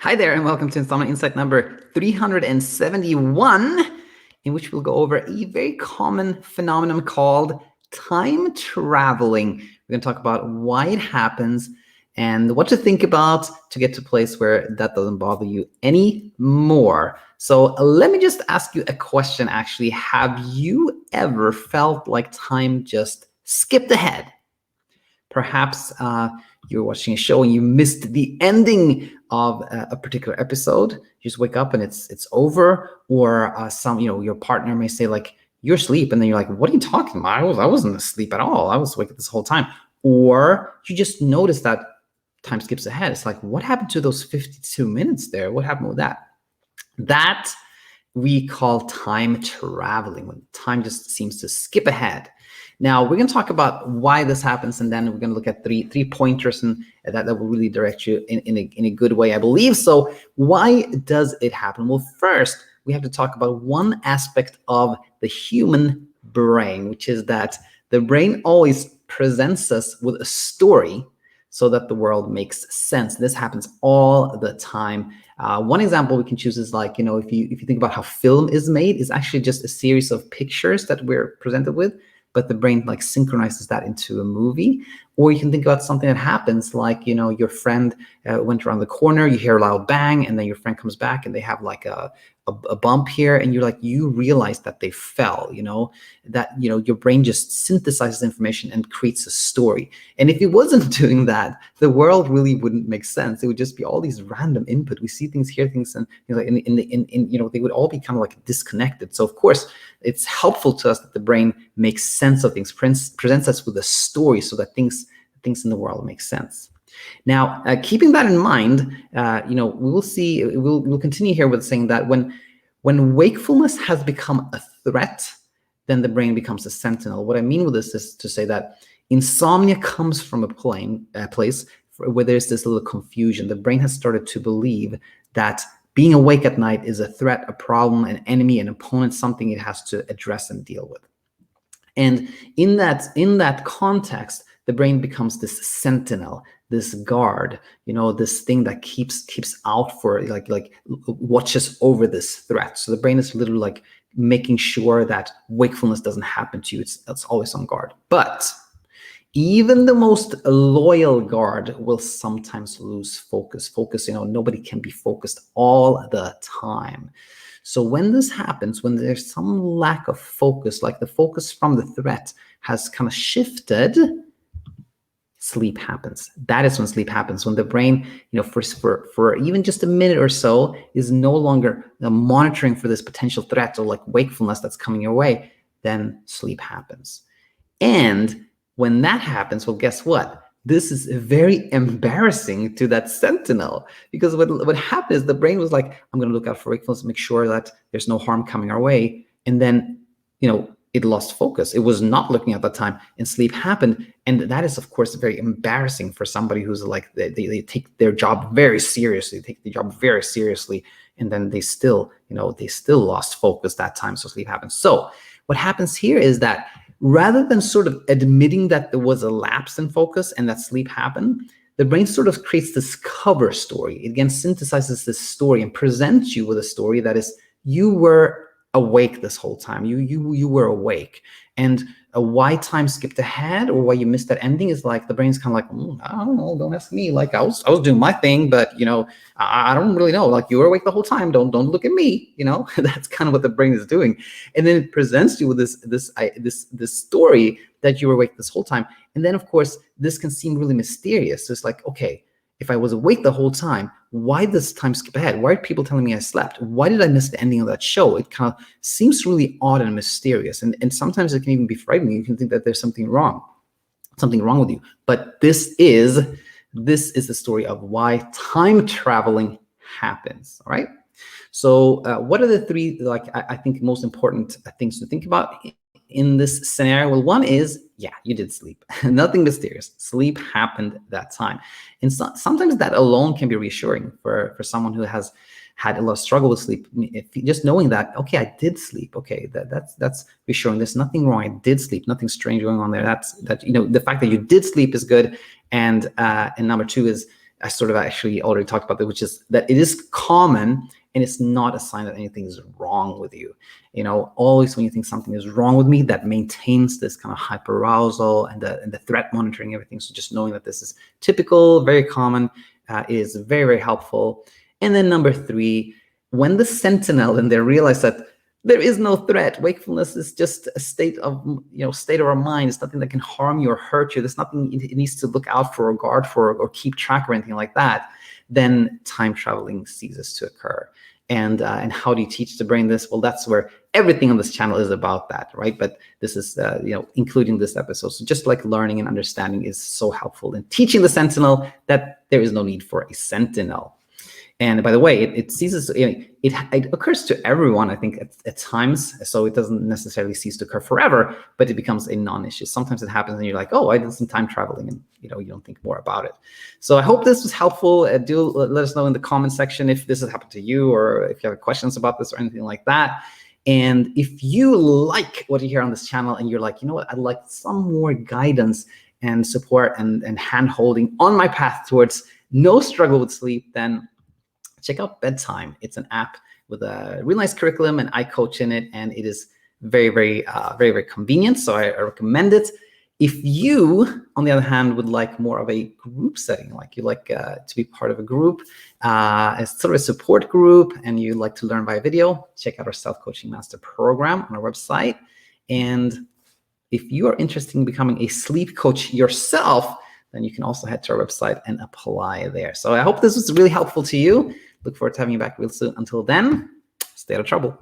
Hi there, and welcome to Insomnia Insight number 371, in which we'll go over a very common phenomenon called time traveling. We're going to talk about why it happens and what to think about to get to a place where that doesn't bother you anymore. So let me just ask you a question, actually. Have you ever felt like time just skipped ahead? Perhaps you're watching a show and you missed the ending of a particular episode. You just wake up and it's over. Or your partner may say like, "You're asleep," and then you're like, "What are you talking about? I wasn't asleep at all. I was awake this whole time." Or you just notice that time skips ahead. It's like, what happened to those 52 minutes there? What happened with that? That we call time traveling, when time just seems to skip ahead. Now, we're going to talk about why this happens, and then we're going to look at three pointers and that will really direct you in a good way, I believe. So why does it happen? Well, first, we have to talk about one aspect of the human brain, which is that the brain always presents us with a story so that the world makes sense. This happens all the time. One example we can choose is like, if you think about how film is made, it's actually just a series of pictures that we're presented with, but the brain like synchronizes that into a movie. Or you can think about something that happens like, your friend went around the corner, you hear a loud bang, and then your friend comes back and they have like a bump here, and you're like, you realize that they fell, that, your brain just synthesizes information and creates a story. And if it wasn't doing that, the world really wouldn't make sense. It would just be all these random input. We see things, hear things, and they would all be kind of like disconnected. So of course, it's helpful to us that the brain makes sense of things, presents us with a story so that things in the world make sense. Now, keeping that in mind, we'll continue here with saying that when wakefulness has become a threat, then the brain becomes a sentinel. What I mean with this is to say that insomnia comes from a place where there's this little confusion. The brain has started to believe that being awake at night is a threat, a problem, an enemy, an opponent, something it has to address and deal with. And in that context, the brain becomes this sentinel, this guard, this thing that keeps out for like watches over this threat. So the brain is literally like making sure that wakefulness doesn't happen to you. It's always on guard. But even the most loyal guard will sometimes lose focus. Nobody can be focused all the time. So when this happens, when there's some lack of focus, like the focus from the threat has kind of shifted, sleep happens. That is when sleep happens, when the brain, for even just a minute or so, is no longer monitoring for this potential threat or like wakefulness that's coming your way, then sleep happens. And when that happens, well, guess what? This is very embarrassing to that sentinel, because what happened is the brain was like, I'm going to look out for wakefulness, make sure that there's no harm coming our way. And then, it lost focus. It was not looking at that time, and sleep happened. And that is, of course, very embarrassing for somebody who's like, they take their job very seriously, and then they still lost focus that time. So sleep happens. So what happens here is that rather than sort of admitting that there was a lapse in focus and that sleep happened, the brain sort of creates this cover story. It again synthesizes this story and presents you with a story that is, you were awake this whole time. You were awake. And why time skipped ahead or why you missed that ending is like, the brain's kind of like, I don't know, don't ask me. Like I was doing my thing, but I don't really know. Like, you were awake the whole time. Don't look at me. That's kind of what the brain is doing. And then it presents you with this story that you were awake this whole time. And then of course, this can seem really mysterious. So it's like, okay, if I was awake the whole time, why does time skip ahead? Why are people telling me I slept? Why did I miss the ending of that show? It kind of seems really odd and mysterious. And sometimes it can even be frightening. You can think that there's something wrong with you. But this is the story of why time traveling happens, all right? So what are the three, I think, most important things to think about in this scenario? Well, one is, yeah, you did sleep. Nothing mysterious. Sleep happened that time. And sometimes that alone can be reassuring for someone who has had a lot of struggle with sleep. Just knowing that, okay, I did sleep. Okay, that's reassuring. There's nothing wrong. I did sleep. Nothing strange going on there. The fact that you did sleep is good. And number two is, I sort of actually already talked about that, which is that it is common and it's not a sign that anything is wrong with you. Always when you think something is wrong with me, that maintains this kind of hyperarousal and the threat monitoring, everything. So just knowing that this is typical, very common, is very, very helpful. And then number 3, when the sentinel and they realize that there is no threat, wakefulness is just a state of our mind. It's nothing that can harm you or hurt you. There's nothing it needs to look out for or guard for or keep track or anything like that. Then time traveling ceases to occur. And how do you teach the brain this? Well, that's where everything on this channel is about that, right? But this is, including this episode. So just like learning and understanding is so helpful in teaching the sentinel that there is no need for a sentinel. And by the way, it ceases. It occurs to everyone, I think, at times. So it doesn't necessarily cease to occur forever, but it becomes a non-issue. Sometimes it happens, and you're like, "Oh, I did some time traveling," and you don't think more about it. So I hope this was helpful. Do let us know in the comment section if this has happened to you, or if you have questions about this or anything like that. And if you like what you hear on this channel, and you're like, you know what, I'd like some more guidance and support and hand-holding on my path towards no struggle with sleep, then check out BedTyme. It's an app with a really nice curriculum, and I coach in it, and it is very, very, very, very convenient. So I recommend it. If you, on the other hand, would like more of a group setting, like you like to be part of a group, as sort of a support group, and you like to learn via video, check out our Self-Coaching Master Program on our website. And if you are interested in becoming a sleep coach yourself, then you can also head to our website and apply there. So I hope this was really helpful to you. Look forward to having you back real soon. Until then, stay out of trouble.